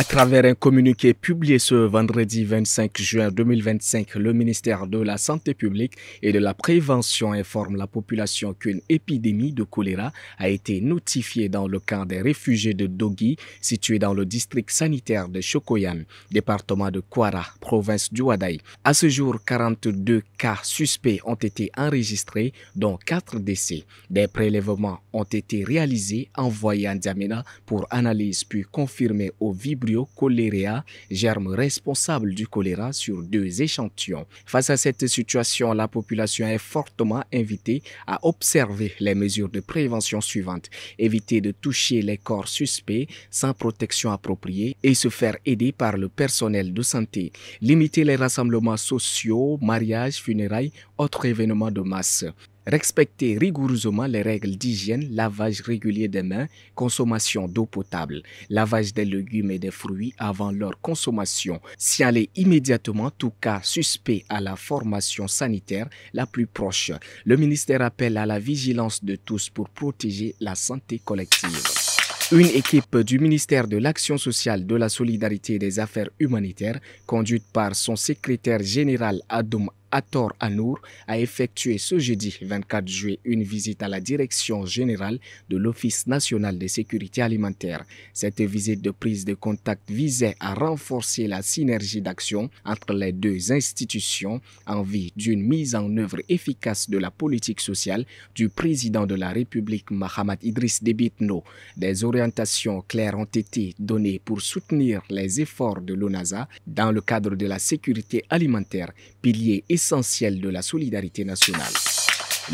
À travers un communiqué publié ce vendredi 25 juin 2025, le ministère de la Santé publique et de la Prévention informe la population qu'une épidémie de choléra a été notifiée dans le camp des réfugiés de Dogui, situé dans le district sanitaire de Chokoyan, département de Kwara, province du Ouaddaï. À ce jour, 42 cas suspects ont été enregistrés, dont 4 décès. Des prélèvements ont été réalisés, envoyés à N'Djamena pour analyse puis confirmés au Vibrio cholérea, germe responsable du choléra sur 2 échantillons. Face à cette situation, la population est fortement invitée à observer les mesures de prévention suivantes. Éviter de toucher les corps suspects sans protection appropriée et se faire aider par le personnel de santé. Limiter les rassemblements sociaux, mariages, funérailles, autres événements de masse. Respecter rigoureusement les règles d'hygiène, lavage régulier des mains, consommation d'eau potable, lavage des légumes et des fruits avant leur consommation. Signaler immédiatement tout cas suspect à la formation sanitaire la plus proche. Le ministère appelle à la vigilance de tous pour protéger la santé collective. Une équipe du ministère de l'Action sociale, de la solidarité et des affaires humanitaires, conduite par son secrétaire général Adoum Ator Anour, a effectué ce jeudi 24 juillet une visite à la direction générale de l'Office national de sécurité alimentaire. Cette visite de prise de contact visait à renforcer la synergie d'action entre les deux institutions en vue d'une mise en œuvre efficace de la politique sociale du président de la République Mahamat Idriss Déby Itno. Des orientations claires ont été données pour soutenir les efforts de l'ONASA dans le cadre de la sécurité alimentaire, pilier essentiel de la solidarité nationale.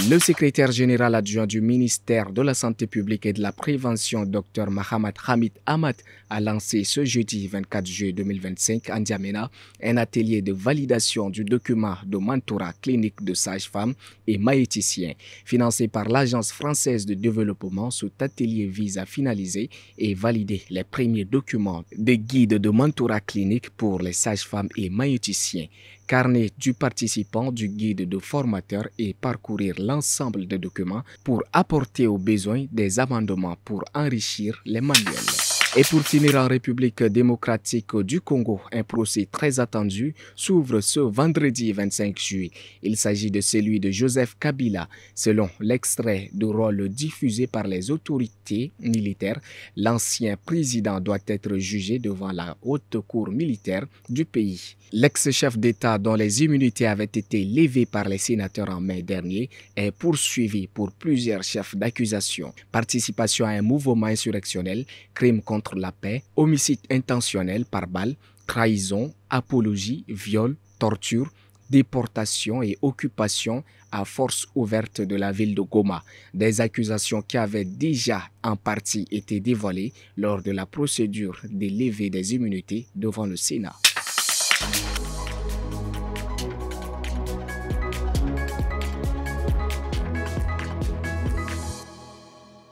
Le secrétaire général adjoint du ministère de la Santé publique et de la Prévention, Dr Mahamat Hamid Ahmad, a lancé ce jeudi 24 juillet 2025 à N'Djamena un atelier de validation du document de mentorat clinique de sages-femmes et maïéticiens. Financé par l'Agence française de développement, cet atelier vise à finaliser et valider les premiers documents de guide de mentorat clinique pour les sages-femmes et maïéticiens. Carnet du participant, du guide de formateur et parcourir l'ensemble des documents pour apporter aux besoins des amendements pour enrichir les manuels. Et pour finir, en République démocratique du Congo, un procès très attendu s'ouvre ce vendredi 25 juillet. Il s'agit de celui de Joseph Kabila. Selon l'extrait de rôle diffusé par les autorités militaires, l'ancien président doit être jugé devant la haute cour militaire du pays. L'ex-chef d'État, dont les immunités avaient été levées par les sénateurs en mai dernier, est poursuivi pour plusieurs chefs d'accusation: participation à un mouvement insurrectionnel, crime contre la paix, homicide intentionnel par balle, trahison, apologie, viol, torture, déportation et occupation à force ouverte de la ville de Goma. Des accusations qui avaient déjà en partie été dévoilées lors de la procédure de levée des immunités devant le Sénat.